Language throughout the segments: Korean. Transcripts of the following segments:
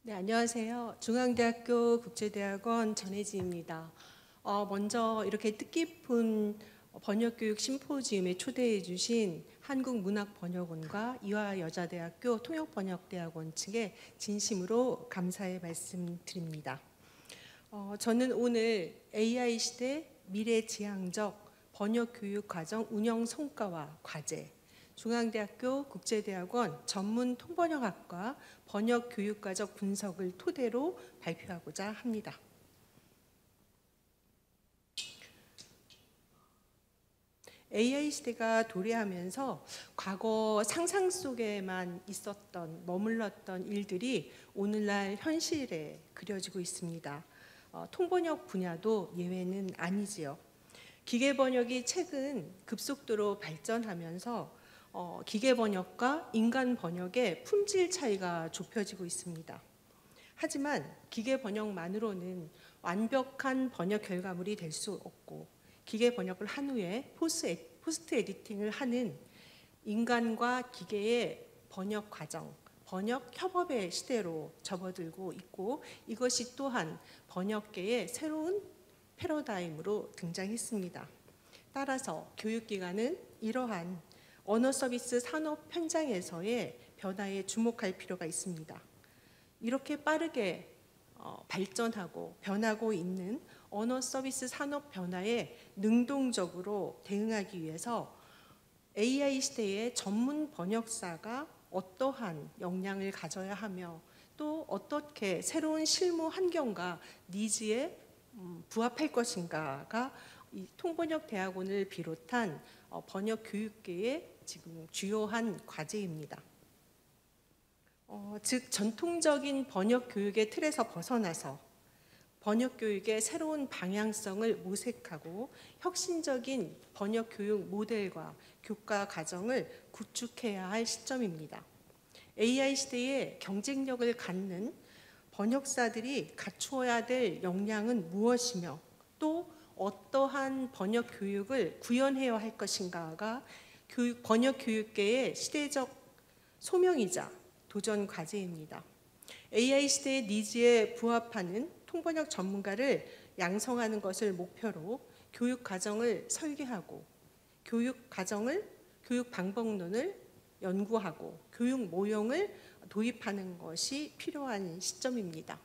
네, 안녕하세요. 중앙대학교 국제대학원 전혜지입니다. 먼저 이렇게 뜻깊은 번역교육 심포지움에 초대해 주신 한국문학번역원과 이화여자대학교 통역번역대학원 측에 진심으로 감사의 말씀드립니다. 저는 오늘 AI 시대 미래지향적 번역교육과정 운영 성과와 과제, 중앙대학교 국제대학원 전문통번역학과 번역교육과정 분석을 토대로 발표하고자 합니다. AI 시대가 도래하면서 과거 상상 속에만 있었던, 머물렀던 일들이 오늘날 현실에 그려지고 있습니다. 통번역 분야도 예외는 아니지요. 기계번역이 최근 급속도로 발전하면서 기계번역과 인간 번역의 품질 차이가 좁혀지고 있습니다. 하지만 기계번역만으로는 완벽한 번역 결과물이 될 수 없고, 기계번역을 한 후에 포스트 에디팅을 하는 인간과 기계의 번역 과정, 번역 협업의 시대로 접어들고 있고, 이것이 또한 번역계의 새로운 패러다임으로 등장했습니다. 따라서 교육기관은 이러한 언어 서비스 산업 현장에서의 변화에 주목할 필요가 있습니다. 이렇게 빠르게 발전하고 변하고 있는 언어 서비스 산업 변화에 능동적으로 대응하기 위해서 AI 시대의 전문 번역사가 어떠한 역량을 가져야 하며 또 어떻게 새로운 실무 환경과 니즈에 부합할 것인가가 이 통번역 대학원을 비롯한 번역 교육계의 지금 주요한 과제입니다. 즉 전통적인 번역 교육의 틀에서 벗어나서 번역 교육의 새로운 방향성을 모색하고 혁신적인 번역 교육 모델과 교과 과정을 구축해야 할 시점입니다. AI 시대에 경쟁력을 갖는 번역사들이 갖추어야 될 역량은 무엇이며 또 어떠한 번역 교육을 구현해야 할 것인가가 번역 교육계의 시대적 소명이자 도전 과제입니다. AI 시대의 니즈에 부합하는 통번역 전문가를 양성하는 것을 목표로 교육 과정을 설계하고 교육 방법론을 연구하고 교육 모형을 도입하는 것이 필요한 시점입니다.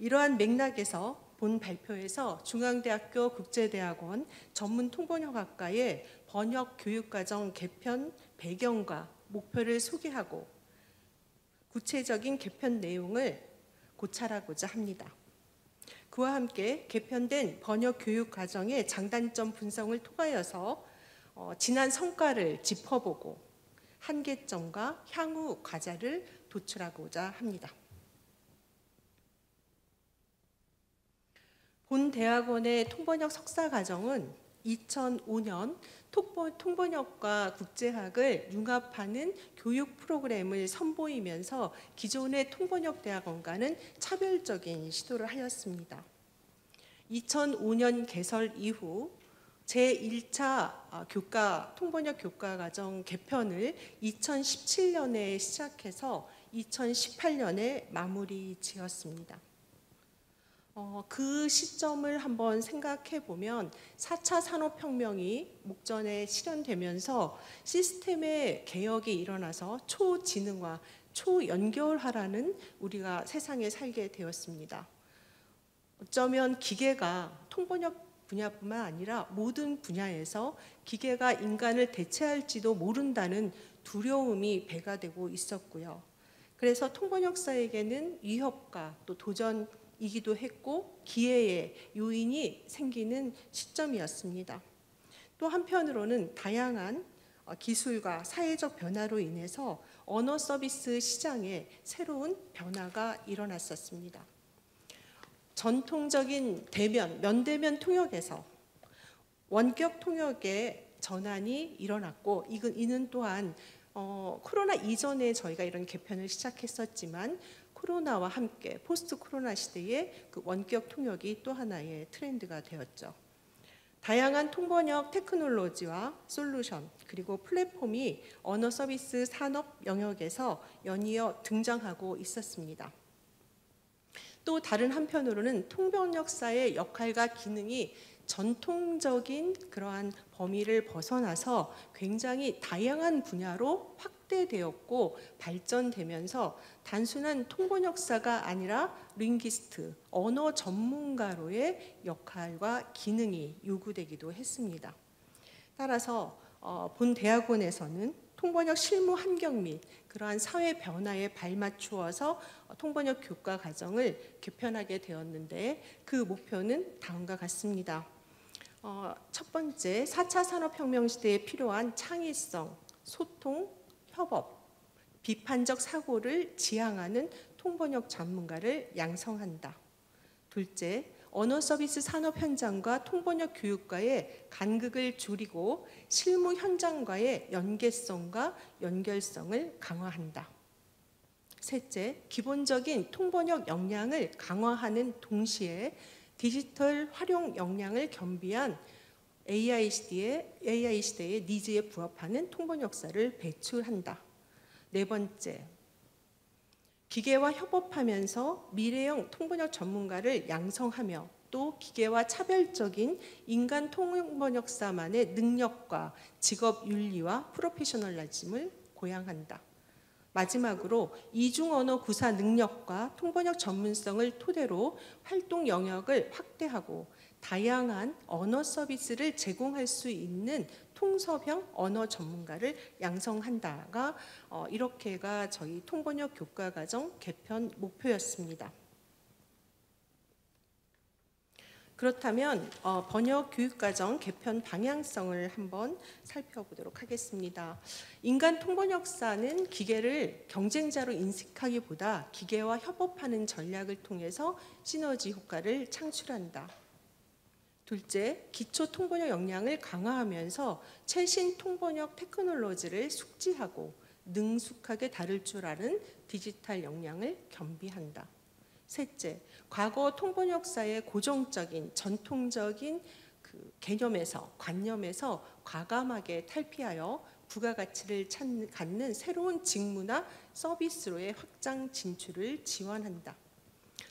이러한 맥락에서 본 발표에서 중앙대학교 국제대학원 전문통번역학과의 번역 교육과정 개편 배경과 목표를 소개하고 구체적인 개편 내용을 고찰하고자 합니다. 그와 함께 개편된 번역 교육 과정의 장단점 분석을 통하여서 지난 성과를 짚어보고 한계점과 향후 과제를 도출하고자 합니다. 본 대학원의 통번역 석사 과정은 2005년 통번역과 국제학을 융합하는 교육 프로그램을 선보이면서 기존의 통번역 대학원과는 차별적인 시도를 하였습니다. 2005년 개설 이후 제1차 통번역 교과 과정 개편을 2017년에 시작해서 2018년에 마무리 지었습니다. 그 시점을 한번 생각해 보면 4차 산업혁명이 목전에 실현되면서 시스템의 개혁이 일어나서 초지능화, 초연결화라는 우리가 세상에 살게 되었습니다. 어쩌면 기계가 통번역 분야뿐만 아니라 모든 분야에서 기계가 인간을 대체할지도 모른다는 두려움이 배가 되고 있었고요. 그래서 통번역사에게는 위협과 또 도전이기도 했고 기회의 요인이 생기는 시점이었습니다. 또 한편으로는 다양한 기술과 사회적 변화로 인해서 언어 서비스 시장에 새로운 변화가 일어났었습니다. 전통적인 면대면 통역에서 원격 통역의 전환이 일어났고 이는 또한 코로나 이전에 저희가 이런 개편을 시작했었지만 코로나와 함께 포스트 코로나 시대에 그 원격 통역이 또 하나의 트렌드가 되었죠. 다양한 통번역 테크놀로지와 솔루션 그리고 플랫폼이 언어 서비스 산업 영역에서 연이어 등장하고 있었습니다. 또 다른 한편으로는 통번역사의 역할과 기능이 전통적인 그러한 범위를 벗어나서 굉장히 다양한 분야로 확대되었고 발전되면서 단순한 통번역사가 아니라 링귀스트, 언어 전문가로의 역할과 기능이 요구되기도 했습니다. 따라서 본 대학원에서는 통번역 실무 환경 및 그러한 사회 변화에 발맞추어서 통번역 교과 과정을 개편하게 되었는데 그 목표는 다음과 같습니다. 첫 번째, 4차 산업혁명 시대에 필요한 창의성, 소통, 협업, 비판적 사고를 지향하는 통번역 전문가를 양성한다. 둘째, 언어 서비스 산업 현장과 통번역 교육과의 간극을 줄이고 실무 현장과의 연계성과 연결성을 강화한다. 셋째, 기본적인 통번역 역량을 강화하는 동시에 디지털 활용 역량을 겸비한 AI 시대의 니즈에 부합하는 통번역사를 배출한다. 네 번째, 기계와 협업하면서 미래형 통번역 전문가를 양성하며 또 기계와 차별적인 인간 통번역사만의 능력과 직업 윤리와 프로페셔널리즘을 고양한다. 마지막으로 이중 언어 구사 능력과 통번역 전문성을 토대로 활동 영역을 확대하고 다양한 언어 서비스를 제공할 수 있는 통섭형 언어 전문가를 양성한다가 이렇게가 저희 통번역 교과과정 개편 목표였습니다. 그렇다면 번역 교육과정 개편 방향성을 한번 살펴보도록 하겠습니다. 인간 통번역사는 기계를 경쟁자로 인식하기보다 기계와 협업하는 전략을 통해서 시너지 효과를 창출한다. 둘째, 기초 통번역 역량을 강화하면서 최신 통번역 테크놀로지를 숙지하고 능숙하게 다룰 줄 아는 디지털 역량을 겸비한다. 셋째, 과거 통번역사의 고정적인 전통적인 개념에서 관념에서 과감하게 탈피하여 부가가치를 갖는 새로운 직무나 서비스로의 확장 진출을 지원한다.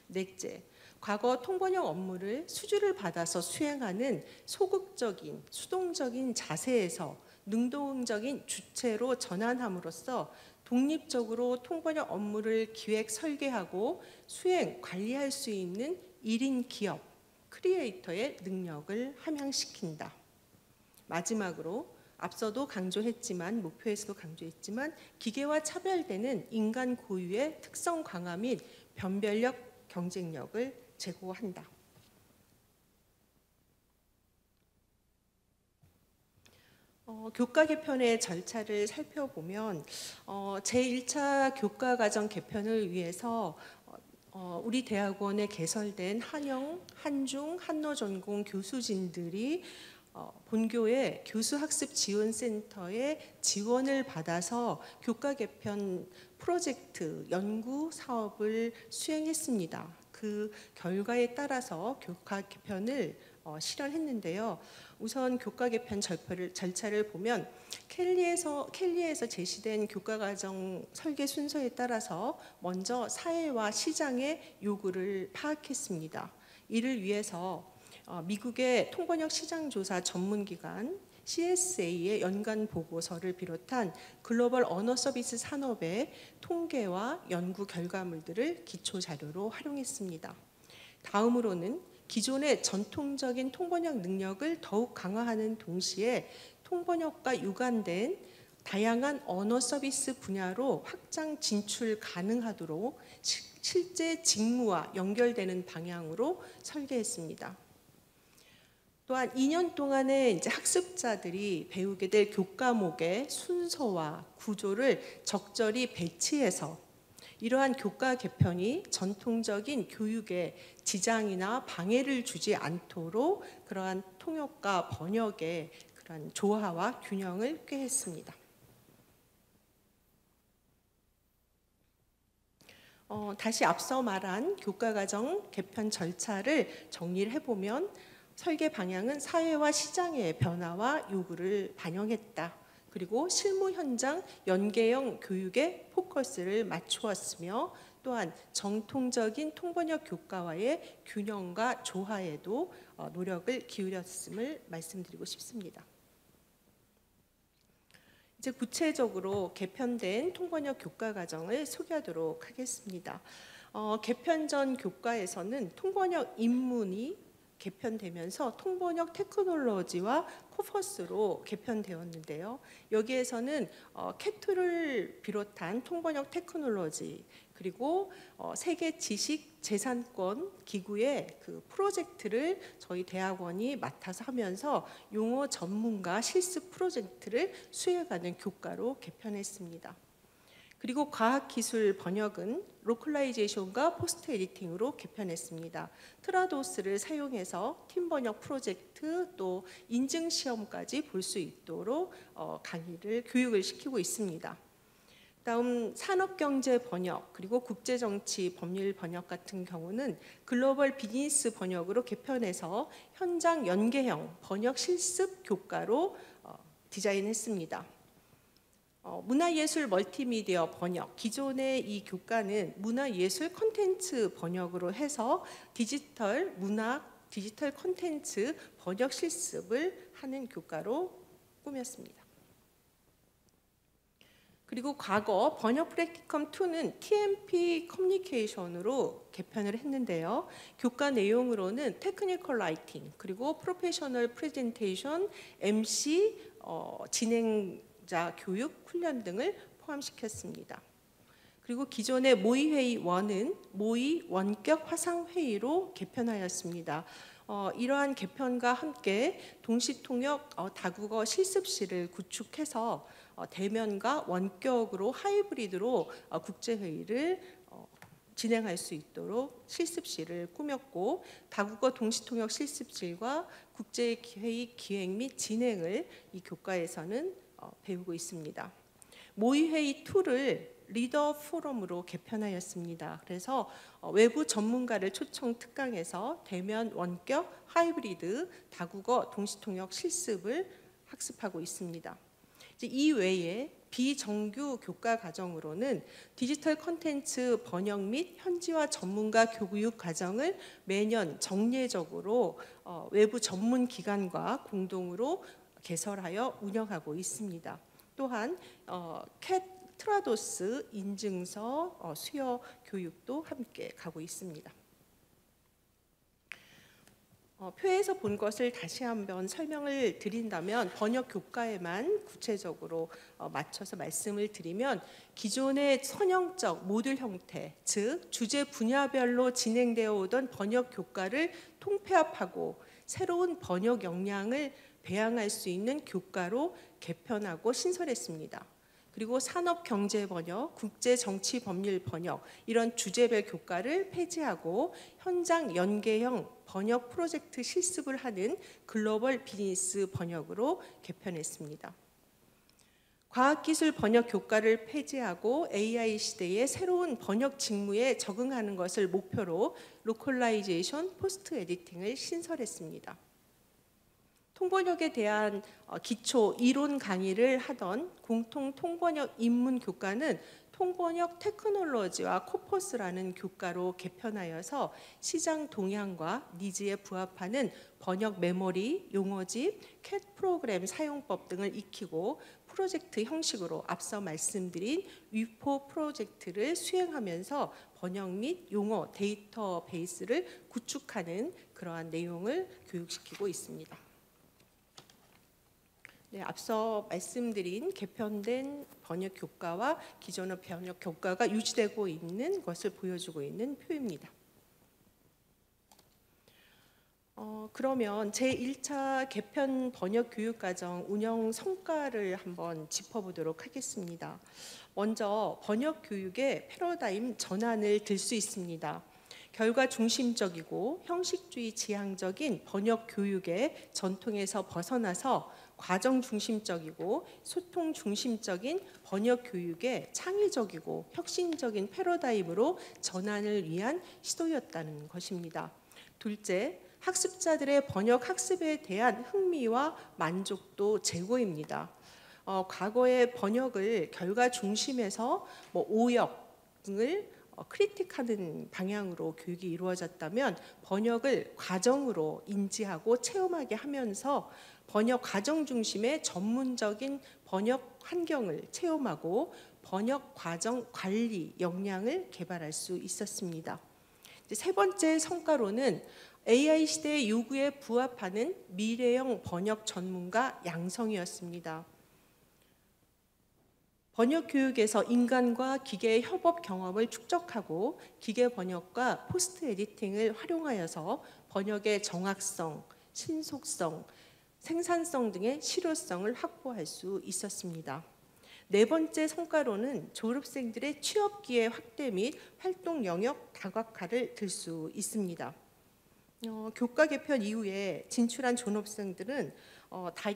넷째, 과거 통번역 업무를 수주를 받아서 수행하는 소극적인 수동적인 자세에서 능동적인 주체로 전환함으로써 독립적으로 통번역 업무를 기획 설계하고 수행 관리할 수 있는 1인 기업 크리에이터의 능력을 함양시킨다. 마지막으로 앞서도 강조했지만 목표에서도 강조했지만 기계와 차별되는 인간 고유의 특성 강화 및 변별력 경쟁력을 제고한다. 교과 개편의 절차를 살펴보면 제1차 교과 과정 개편을 위해서 우리 대학원에 개설된 한영, 한중, 한러 전공 교수진들이 본교의 교수학습지원센터의 지원을 받아서 교과 개편 프로젝트 연구 사업을 수행했습니다. 그 결과에 따라서 교과 개편을 실현했는데요. 우선 교과 개편 절차를 보면 켈리에서 제시된 교과과정 설계 순서에 따라서 먼저 사회와 시장의 요구를 파악했습니다. 이를 위해서 미국의 통번역 시장조사 전문기관 CSA의 연간 보고서를 비롯한 글로벌 언어 서비스 산업의 통계와 연구 결과물들을 기초 자료로 활용했습니다. 다음으로는 기존의 전통적인 통번역 능력을 더욱 강화하는 동시에 통번역과 유관된 다양한 언어 서비스 분야로 확장 진출 가능하도록 실제 직무와 연결되는 방향으로 설계했습니다. 또한 2년 동안에 이제 학습자들이 배우게 될 교과목의 순서와 구조를 적절히 배치해서 이러한 교과 개편이 전통적인 교육에 지장이나 방해를 주지 않도록 그러한 통역과 번역의 그러한 조화와 균형을 꾀했습니다. 다시 앞서 말한 교과과정 개편 절차를 정리를 해보면 설계 방향은 사회와 시장의 변화와 요구를 반영했다. 그리고 실무 현장 연계형 교육에 포커스를 맞추었으며 또한 정통적인 통번역 교과와의 균형과 조화에도 노력을 기울였음을 말씀드리고 싶습니다. 이제 구체적으로 개편된 통번역 교과 과정을 소개하도록 하겠습니다. 개편 전 교과에서는 통번역 입문이 개편되면서 통번역 테크놀로지와 코퍼스로 개편되었는데요. 여기에서는 캐투를 비롯한 통번역 테크놀로지 그리고 세계 지식 재산권 기구의 그 프로젝트를 저희 대학원이 맡아서 하면서 용어 전문가 실습 프로젝트를 수행하는 교과로 개편했습니다. 그리고 과학기술 번역은 로컬라이제이션과 포스트 에디팅으로 개편했습니다. 트라도스를 사용해서 팀 번역 프로젝트 또 인증 시험까지 볼 수 있도록 교육을 시키고 있습니다. 다음 산업경제 번역 그리고 국제정치 법률 번역 같은 경우는 글로벌 비즈니스 번역으로 개편해서 현장 연계형 번역 실습 교과로 디자인했습니다. 문화예술 멀티미디어 번역, 기존의 이 교과는 문화예술 콘텐츠 번역으로 해서 디지털 문학, 디지털 콘텐츠 번역 실습을 하는 교과로 꾸몄습니다. 그리고 과거 번역 프랙티컴 2는 TMP 커뮤니케이션으로 개편을 했는데요. 교과 내용으로는 테크니컬 라이팅, 그리고 프로페셔널 프레젠테이션, MC, 진행자 교육, 훈련 등을 포함시켰습니다. 그리고 기존의 모의회의 1은 모의 원격 화상회의로 개편하였습니다. 이러한 개편과 함께 동시통역 다국어 실습실을 구축해서 대면과 원격으로 하이브리드로 국제회의를 진행할 수 있도록 실습실을 꾸몄고 다국어 동시통역 실습실과 국제회의 기획 및 진행을 이 교과에서는 배우고 있습니다. 모의회의 2를 리더 포럼으로 개편하였습니다. 그래서 외부 전문가를 초청 특강해서 대면 원격 하이브리드 다국어 동시통역 실습을 학습하고 있습니다. 이 외에 비정규 교과 과정으로는 디지털 콘텐츠 번역 및 현지화 전문가 교육 과정을 매년 정례적으로 외부 전문 기관과 공동으로 개설하여 운영하고 있습니다. 또한 트라도스 인증서 수여 교육도 함께 가고 있습니다. 표에서 본 것을 다시 한번 설명을 드린다면 번역 교과에만 구체적으로 맞춰서 말씀을 드리면 기존의 선형적 모듈 형태, 즉 주제 분야별로 진행되어 오던 번역 교과를 통폐합하고 새로운 번역 역량을 배양할 수 있는 교과로 개편하고 신설했습니다. 그리고 산업경제 번역, 국제정치 법률 번역 이런 주제별 교과를 폐지하고 현장 연계형 번역 프로젝트 실습을 하는 글로벌 비즈니스 번역으로 개편했습니다. 과학기술 번역 교과를 폐지하고 AI 시대의 새로운 번역 직무에 적응하는 것을 목표로 로컬라이제이션, 포스트 에디팅을 신설했습니다. 통번역에 대한 기초 이론 강의를 하던 공통 통번역 입문 교과는 통번역 테크놀로지와 코퍼스라는 교과로 개편하여서 시장 동향과 니즈에 부합하는 번역 메모리, 용어집, 캣 프로그램 사용법 등을 익히고 프로젝트 형식으로 앞서 말씀드린 위포 프로젝트를 수행하면서 번역 및 용어 데이터베이스를 구축하는 그러한 내용을 교육시키고 있습니다. 네, 앞서 말씀드린 개편된 번역 교과와 기존의 번역 교과가 유지되고 있는 것을 보여주고 있는 표입니다. 그러면 제1차 개편 번역 교육과정 운영 성과를 한번 짚어보도록 하겠습니다. 먼저 번역 교육의 패러다임 전환을 들 수 있습니다. 결과 중심적이고 형식주의 지향적인 번역 교육의 전통에서 벗어나서 과정 중심적이고 소통 중심적인 번역 교육의 창의적이고 혁신적인 패러다임으로 전환을 위한 시도였다는 것입니다. 둘째, 학습자들의 번역 학습에 대한 흥미와 만족도 제고입니다. 과거의 번역을 결과 중심에서 오역 등을 크리틱하는 방향으로 교육이 이루어졌다면 번역을 과정으로 인지하고 체험하게 하면서 번역 과정 중심의 전문적인 번역 환경을 체험하고 번역 과정 관리 역량을 개발할 수 있었습니다. 세 번째 성과로는 AI 시대의 요구에 부합하는 미래형 번역 전문가 양성이었습니다. 번역 교육에서 인간과 기계의 협업 경험을 축적하고 기계 번역과 포스트 에디팅을 활용하여서 번역의 정확성, 신속성, 생산성 등의 실효성을 확보할 수 있었습니다. 네 번째 성과로는 졸업생들의 취업 기회 확대 및 활동 영역 다각화를 들 수 있습니다. 교과 개편 이후에 진출한 졸업생들은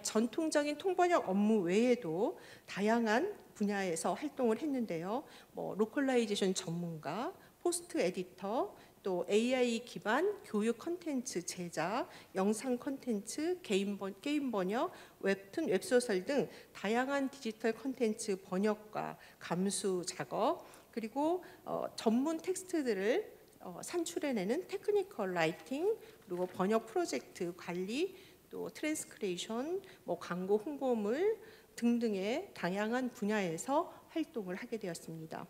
전통적인 통번역 업무 외에도 다양한 분야에서 활동을 했는데요. 로컬라이제이션 전문가, 포스트 에디터, 또 AI 기반 교육 컨텐츠 제작, 영상 컨텐츠, 게임 번역, 웹툰, 웹소설 등 다양한 디지털 컨텐츠 번역과 감수 작업, 그리고 전문 텍스트들을 산출해내는 테크니컬 라이팅, 그리고 번역 프로젝트 관리, 또 트랜스크레이션, 광고 홍보물 등등의 다양한 분야에서 활동을 하게 되었습니다.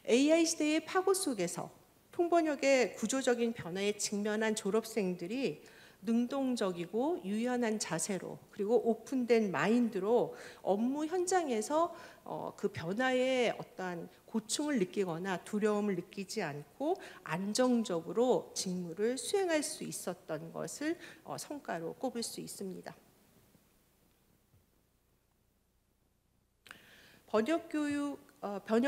AI 시대의 파고 속에서 통번역의 구조적인 변화에 직면한 졸업생들이 능동적이고 유연한 자세로 그리고 오픈된 마인드로 업무 현장에서 그 변화에 어떠한 고충을 느끼거나 두려움을 느끼지 않고 안정적으로 직무를 수행할 수 있었던 것을 성과로 꼽을 수 있습니다. 번역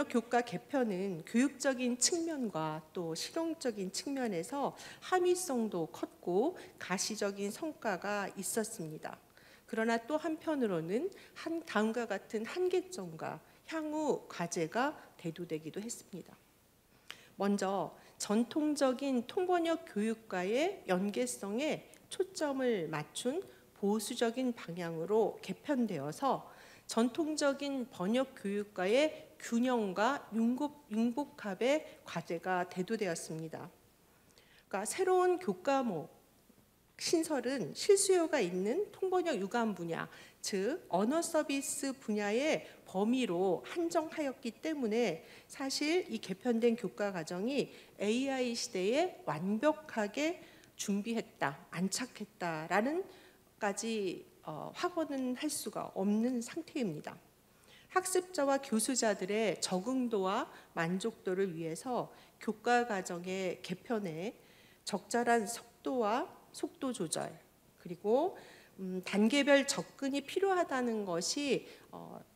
교과 개편은 교육적인 측면과 또 실용적인 측면에서 함의성도 컸고 가시적인 성과가 있었습니다. 그러나 또 한편으로는 다음과 같은 한계점과 향후 과제가 대두되기도 했습니다. 먼저 전통적인 통번역 교육과의 연계성에 초점을 맞춘 보수적인 방향으로 개편되어서 전통적인 번역 교육과의 균형과 융복합의 과제가 대두되었습니다. 그러니까 새로운 교과목 신설은 실수요가 있는 통번역 유관 분야, 즉 언어 서비스 분야의 범위로 한정하였기 때문에 사실 이 개편된 교과 과정이 AI 시대에 완벽하게 준비했다, 안착했다라는 까지 확언은 할 수가 없는 상태입니다. 학습자와 교수자들의 적응도와 만족도를 위해서 교과 과정의 개편에 적절한 속도와 속도 조절, 그리고 단계별 접근이 필요하다는 것이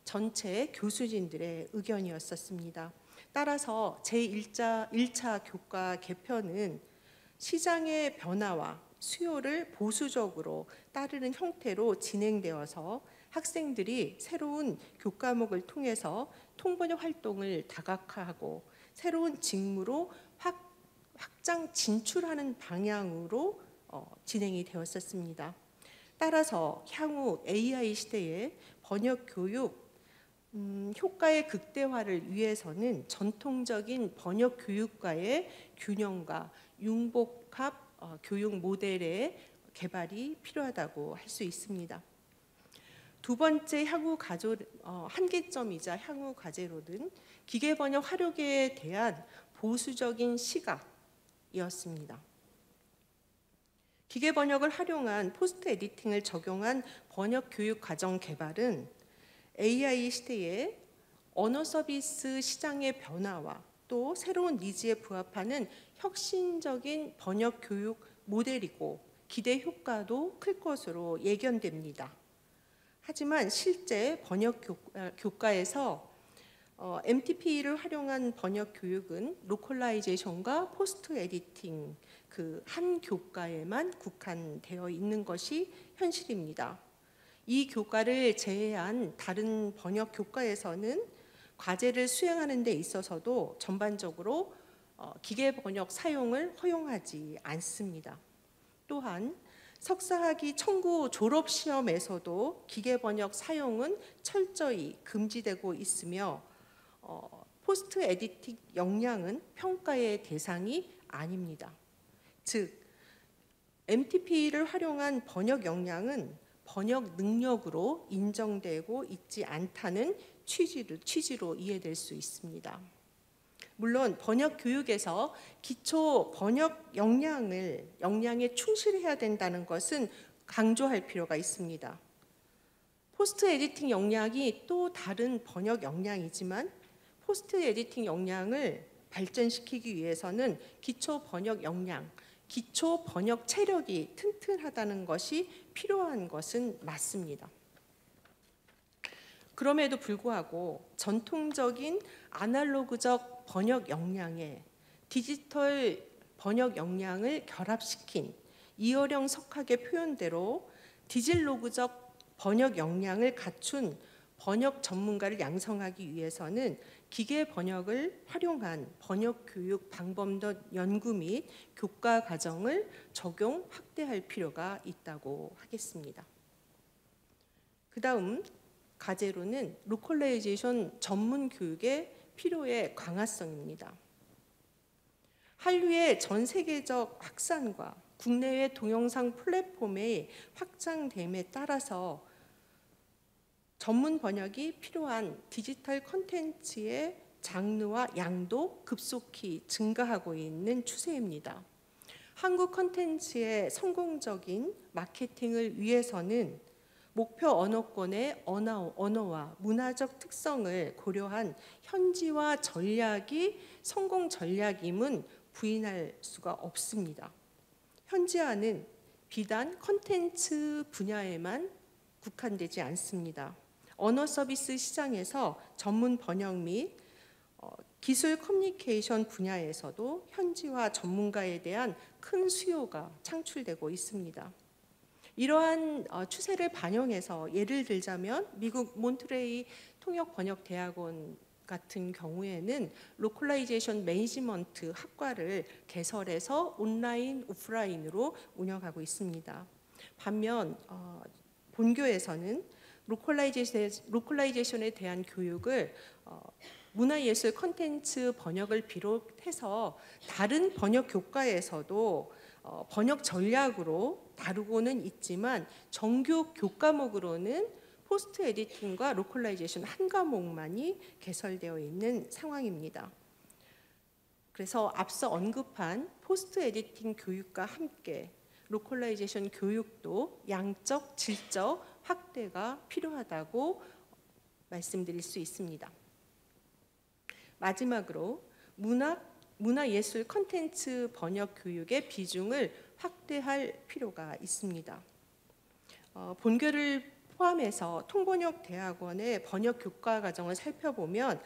전체 교수진들의 의견이었습니다. 따라서 제1차 교과 개편은 시장의 변화와 수요를 보수적으로 따르는 형태로 진행되어서 학생들이 새로운 교과목을 통해서 통번역 활동을 다각화하고 새로운 직무로 확장 진출하는 방향으로 진행이 되었었습니다. 따라서 향후 AI 시대의 번역 교육 효과의 극대화를 위해서는 전통적인 번역 교육과의 균형과 융복합 교육 모델의 개발이 필요하다고 할 수 있습니다. 두 번째 한계점이자 향후 과제로는 기계 번역 활용에 대한 보수적인 시각이었습니다. 기계 번역을 활용한 포스트 에디팅을 적용한 번역 교육 과정 개발은 AI 시대의 언어 서비스 시장의 변화와 또 새로운 니즈에 부합하는 혁신적인 번역 교육 모델이고 기대 효과도 클 것으로 예견됩니다. 하지만 실제 번역 교과에서 MTP를 활용한 번역 교육은 로컬라이제이션과 포스트 에디팅 그 한 교과에만 국한되어 있는 것이 현실입니다. 이 교과를 제외한 다른 번역 교과에서는 과제를 수행하는 데 있어서도 전반적으로 기계 번역 사용을 허용하지 않습니다. 또한 석사학위 청구 졸업 시험에서도 기계 번역 사용은 철저히 금지되고 있으며 포스트 에디팅 역량은 평가의 대상이 아닙니다. 즉, MTP를 활용한 번역 역량은 번역 능력으로 인정되고 있지 않다는 취지로 이해될 수 있습니다. 물론 번역 교육에서 기초 번역 역량에 충실해야 된다는 것은 강조할 필요가 있습니다. 포스트 에디팅 역량이 또 다른 번역 역량이지만 포스트 에디팅 역량을 발전시키기 위해서는 기초 번역 역량, 기초 번역 체력이 튼튼하다는 것이 필요한 것은 맞습니다. 그럼에도 불구하고 전통적인 아날로그적 번역 역량에 디지털 번역 역량을 결합시킨 이어령 석학의 표현대로 디질로그적 번역 역량을 갖춘 번역 전문가를 양성하기 위해서는 기계 번역을 활용한 번역 교육 방법론 연구 및 교과 과정을 적용 확대할 필요가 있다고 하겠습니다. 그 다음 과제로는 로컬라이제이션 전문 교육의 필요의 강화성입니다. 한류의 전 세계적 확산과 국내외 동영상 플랫폼의 확장됨에 따라서 전문 번역이 필요한 디지털 콘텐츠의 장르와 양도 급속히 증가하고 있는 추세입니다. 한국 콘텐츠의 성공적인 마케팅을 위해서는 목표 언어권의 언어와 문화적 특성을 고려한 현지화 전략이 성공 전략임은 부인할 수가 없습니다. 현지화는 비단 콘텐츠 분야에만 국한되지 않습니다. 언어 서비스 시장에서 전문 번역 및 기술 커뮤니케이션 분야에서도 현지화 전문가에 대한 큰 수요가 창출되고 있습니다. 이러한 추세를 반영해서 예를 들자면 미국 몬트레이 통역번역대학원 같은 경우에는 로컬라이제이션 매니지먼트 학과를 개설해서 온라인, 오프라인으로 운영하고 있습니다. 반면 본교에서는 로컬라이제이션에 대한 교육을 문화예술 콘텐츠 번역을 비롯해서 다른 번역 교과에서도 번역 전략으로 다루고는 있지만 정규 교과목으로는 포스트 에디팅과 로컬라이제이션 한 과목만이 개설되어 있는 상황입니다. 그래서 앞서 언급한 포스트 에디팅 교육과 함께 로컬라이제이션 교육도 양적, 질적 확대가 필요하다고 말씀드릴 수 있습니다. 마지막으로 문화예술 콘텐츠 번역 교육의 비중을 확대할 필요가 있습니다. 본교를 포함해서 통번역대학원의 번역 교과 과정을 살펴보면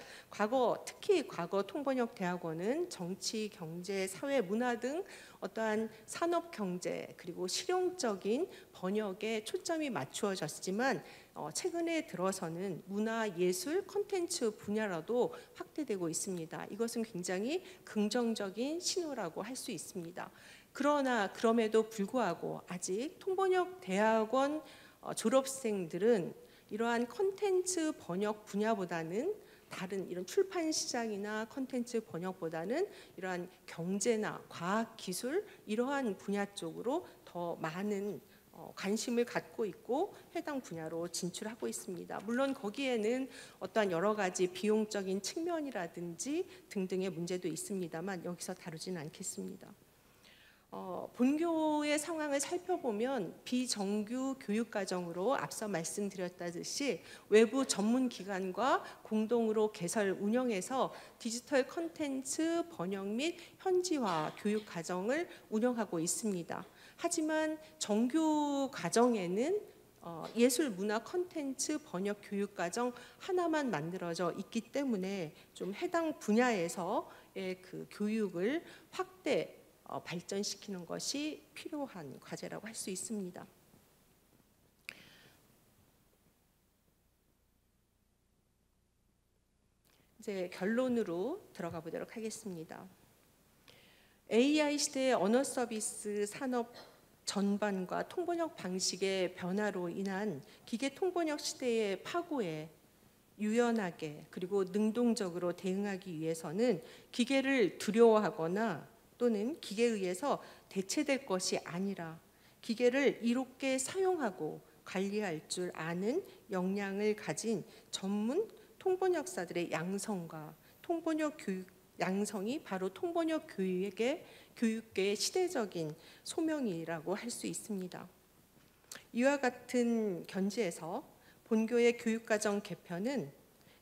특히 과거 통번역대학원은 정치, 경제, 사회, 문화 등 어떠한 산업 경제 그리고 실용적인 번역에 초점이 맞추어졌지만 최근에 들어서는 문화, 예술, 콘텐츠 분야로도 확대되고 있습니다. 이것은 굉장히 긍정적인 신호라고 할 수 있습니다. 그럼에도 불구하고 아직 통번역대학원 졸업생들은 이러한 콘텐츠 번역 분야보다는 다른 이런 출판 시장이나 콘텐츠 번역보다는 이러한 경제나 과학 기술 이러한 분야 쪽으로 더 많은 관심을 갖고 있고 해당 분야로 진출하고 있습니다. 물론 거기에는 어떠한 여러 가지 비용적인 측면이라든지 등등의 문제도 있습니다만 여기서 다루지는 않겠습니다. 본교의 상황을 살펴보면 비정규 교육과정으로 앞서 말씀드렸다듯이 외부 전문기관과 공동으로 개설 운영해서 디지털 콘텐츠 번역 및 현지화 교육과정을 운영하고 있습니다. 하지만 정규 과정에는 예술 문화 콘텐츠 번역 교육과정 하나만 만들어져 있기 때문에 좀 해당 분야에서의 그 교육을 확대 발전시키는 것이 필요한 과제라고 할 수 있습니다. 이제 결론으로 들어가 보도록 하겠습니다. AI 시대의 언어 서비스 산업 전반과 통번역 방식의 변화로 인한 기계 통번역 시대의 파고에 유연하게 그리고 능동적으로 대응하기 위해서는 기계를 두려워하거나 또는 기계에 의해서 대체될 것이 아니라 기계를 이롭게 사용하고 관리할 줄 아는 역량을 가진 전문 통번역사들의 양성과 통번역 교육 양성이 바로 통번역 교육계의 시대적인 소명이라고 할 수 있습니다. 이와 같은 견지에서 본교의 교육과정 개편은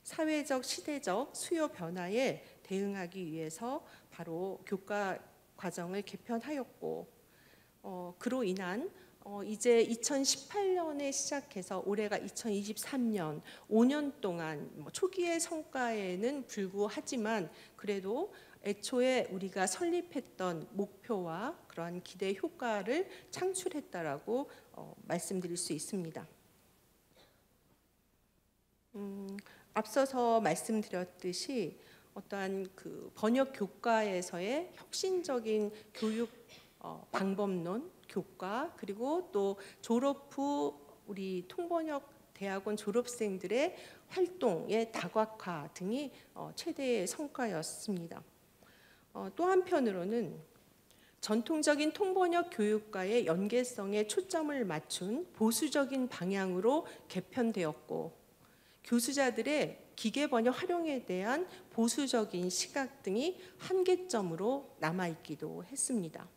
사회적 시대적 수요 변화에 대응하기 위해서 바로 교과 과정을 개편하였고 그로 인한 이제 2018년에 시작해서 올해가 2023년 5년 동안 초기의 성과에는 불구하지만 그래도 애초에 우리가 설립했던 목표와 그러한 기대 효과를 창출했다라고 말씀드릴 수 있습니다. 앞서서 말씀드렸듯이 어떠한 그 번역 교과에서의 혁신적인 교육 방법론, 교과 그리고 또 졸업 후 우리 통번역 대학원 졸업생들의 활동의 다각화 등이 최대의 성과였습니다. 또 한편으로는 전통적인 통번역 교육과의 연계성에 초점을 맞춘 보수적인 방향으로 개편되었고 교수자들의 기계 번역 활용에 대한 보수적인 시각 등이 한계점으로 남아있기도 했습니다.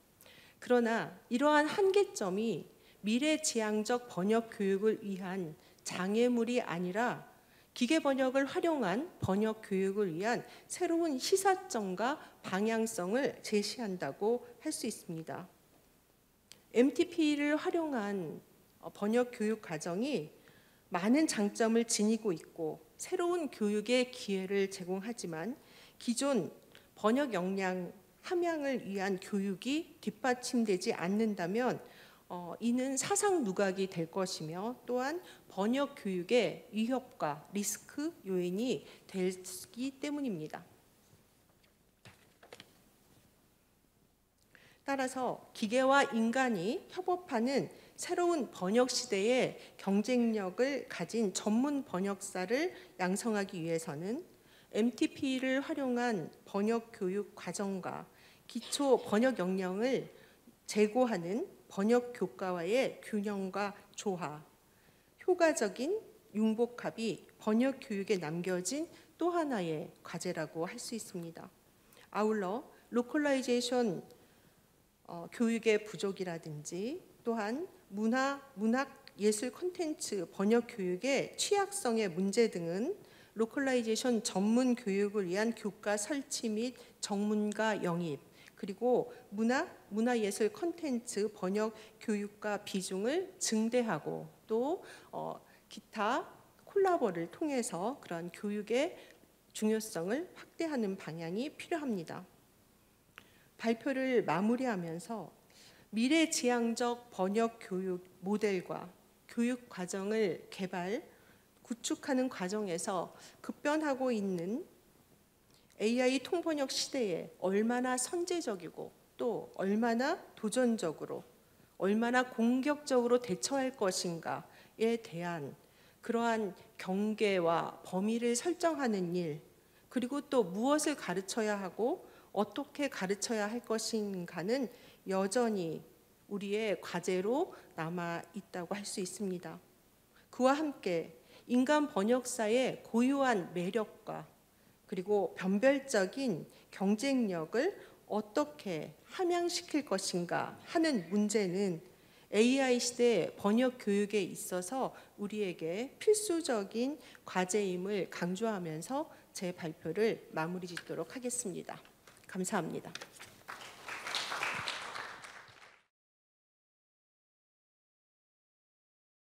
그러나 이러한 한계점이 미래지향적 번역 교육을 위한 장애물이 아니라 기계 번역을 활용한 번역 교육을 위한 새로운 시사점과 방향성을 제시한다고 할 수 있습니다. MTP를 활용한 번역 교육 과정이 많은 장점을 지니고 있고 새로운 교육의 기회를 제공하지만 기존 번역 역량 함양을 위한 교육이 뒷받침되지 않는다면 이는 사상 누각이 될 것이며 또한 번역 교육의 위협과 리스크 요인이 되기 때문입니다. 따라서 기계와 인간이 협업하는 새로운 번역 시대의 경쟁력을 가진 전문 번역사를 양성하기 위해서는 MTP를 활용한 번역 교육 과정과 기초 번역 역량을 제고하는 번역 교과와의 균형과 조화, 효과적인 융복합이 번역 교육에 남겨진 또 하나의 과제라고 할 수 있습니다. 아울러 로컬라이제이션 교육의 부족이라든지 또한 문학, 예술 콘텐츠 번역 교육의 취약성의 문제 등은 로컬라이제이션 전문 교육을 위한 교과 설치 및 전문가 영입 그리고 문화예술 콘텐츠 번역 교육과 비중을 증대하고 또 기타 콜라보를 통해서 그런 교육의 중요성을 확대하는 방향이 필요합니다. 발표를 마무리하면서 미래지향적 번역 교육 모델과 교육 과정을 구축하는 과정에서 급변하고 있는 AI 통번역 시대에 얼마나 선제적이고 또 얼마나 도전적으로 얼마나 공격적으로 대처할 것인가에 대한 그러한 경계와 범위를 설정하는 일 그리고 또 무엇을 가르쳐야 하고 어떻게 가르쳐야 할 것인가는 여전히 우리의 과제로 남아 있다고 할 수 있습니다. 그와 함께 인간 번역사의 고유한 매력과 그리고 변별적인 경쟁력을 어떻게 함양시킬 것인가 하는 문제는 AI 시대 번역 교육에 있어서 우리에게 필수적인 과제임을 강조하면서 제 발표를 마무리 짓도록 하겠습니다. 감사합니다.